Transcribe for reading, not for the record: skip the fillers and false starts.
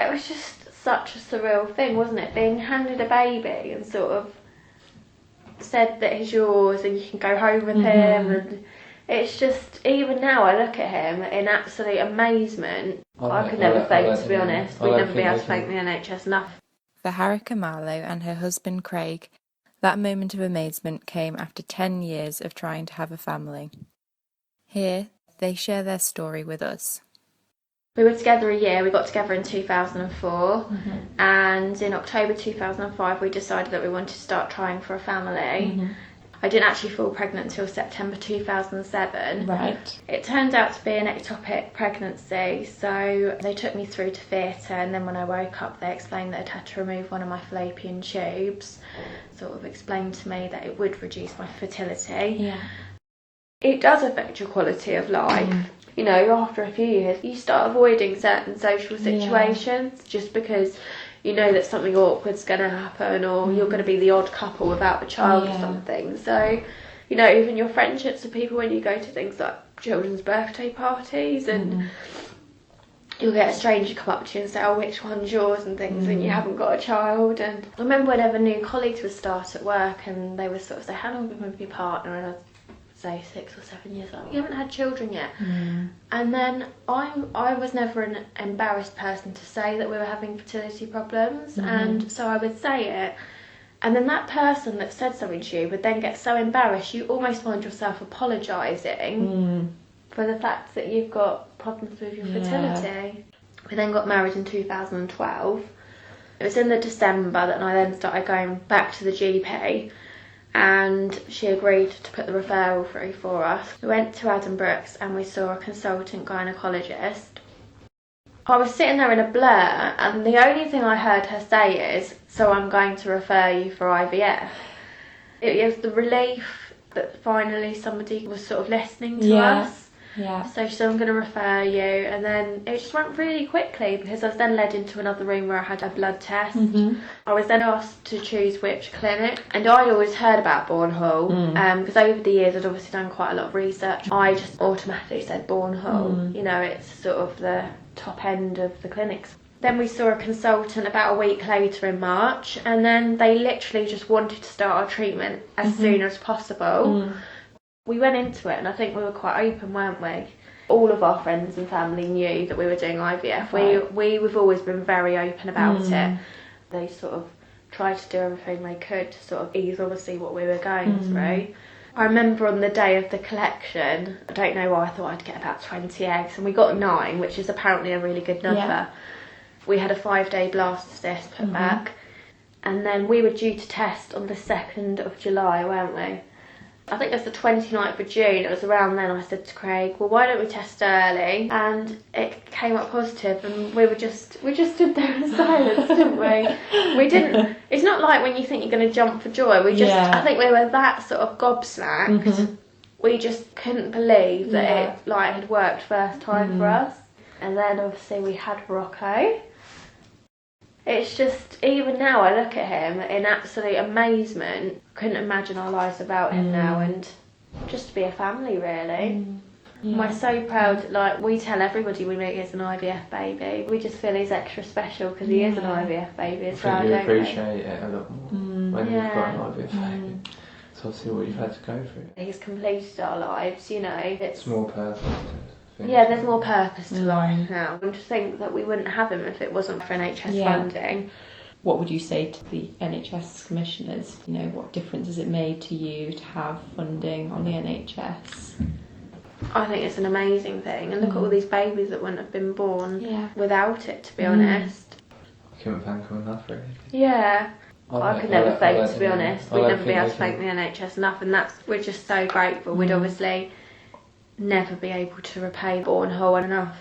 It was just such a surreal thing, wasn't it? Being handed a baby and sort of said that he's yours and you can go home with him, and it's just, even now I look at him in absolute amazement. I could never fake, to be honest. We'd never be able to thank the NHS enough. For Harrika Marlowe and her husband Craig, that moment of amazement came after 10 years of trying to have a family. Here, they share their story with us. We were together a year. We got together in 2004, and in October 2005 we decided that we wanted to start trying for a family. I didn't actually fall pregnant until September 2007. Right. It turned out to be an ectopic pregnancy, so they took me through to theatre, and then when I woke up they explained that I'd had to remove one of my fallopian tubes. Sort of explained to me that it would reduce my fertility. Yeah. It does affect your quality of life. You know, after a few years, you start avoiding certain social situations just because you know that something awkward's going to happen, or you're going to be the odd couple without a child or something. So, you know, even your friendships with people, when you go to things like children's birthday parties, and you'll get a stranger come up to you and say, oh, which one's yours, and things, and you haven't got a child. And I remember whenever new colleagues would start at work and they would sort of say, how long have you been with your partner? And I'd say 6 or 7 years, like, you haven't had children yet. And then I was never an embarrassed person to say that we were having fertility problems, and so I would say it, and then that person that said something to you would then get so embarrassed you almost find yourself apologising for the fact that you've got problems with your fertility. We then got married in 2012. It was in the December that I then started going back to the GP, and she agreed to put the referral through for us. We went to Adam Brooks and we saw a consultant gynaecologist. I was sitting there in a blur, and the only thing I heard her say is, so I'm going to refer you for IVF. It was the relief that finally somebody was sort of listening to us. So she said, I'm going to refer you, and then it just went really quickly because I was then led into another room where I had a blood test. I was then asked to choose which clinic, and I'd always heard about Bourn Hall because over the years I'd obviously done quite a lot of research. I just automatically said Bourn Hall. You know, it's sort of the top end of the clinics. Then we saw a consultant about a week later in March, and then they literally just wanted to start our treatment as soon as possible. We went into it and I think we were quite open, weren't we? All of our friends and family knew that we were doing IVF. We've always been very open about it. They sort of tried to do everything they could to sort of ease obviously what we were going through. I remember on the day of the collection, I don't know why I thought I'd get about 20 eggs, and we got 9, which is apparently a really good number. We had a 5-day blastocyst put back, and then we were due to test on the 2nd of July, weren't we? I think it was the 29th of June, it was around then. I said to Craig, well, why don't we test early? And it came up positive, and we just stood there in silence, didn't we? We didn't, it's not like when you think you're going to jump for joy. I think we were that sort of gobsmacked. We just couldn't believe that it had worked first time for us. And then obviously we had Rocco. It's just, even now I look at him in absolute amazement. Couldn't imagine our lives without him now, and just to be a family, really. We're so proud. Like, we tell everybody we meet he's an IVF baby. We just feel he's extra special because he is an IVF baby as well, don't we? You appreciate it a lot more when you've got an IVF baby. It's obviously what you've had to go through. He's completed our lives, you know. It's more purpose. Yeah, there's more purpose to life now. And to think that we wouldn't have him if it wasn't for NHS funding. What would you say to the NHS commissioners? You know, what difference has it made to you to have funding on the NHS? I think it's an amazing thing, and look at all these babies that wouldn't have been born without it, to be honest. I couldn't thank them enough, really. Yeah. I could never thank, to be honest. We'd never be able to thank the NHS enough, and we're just so grateful. We'd obviously never be able to repay Bourn Hall enough.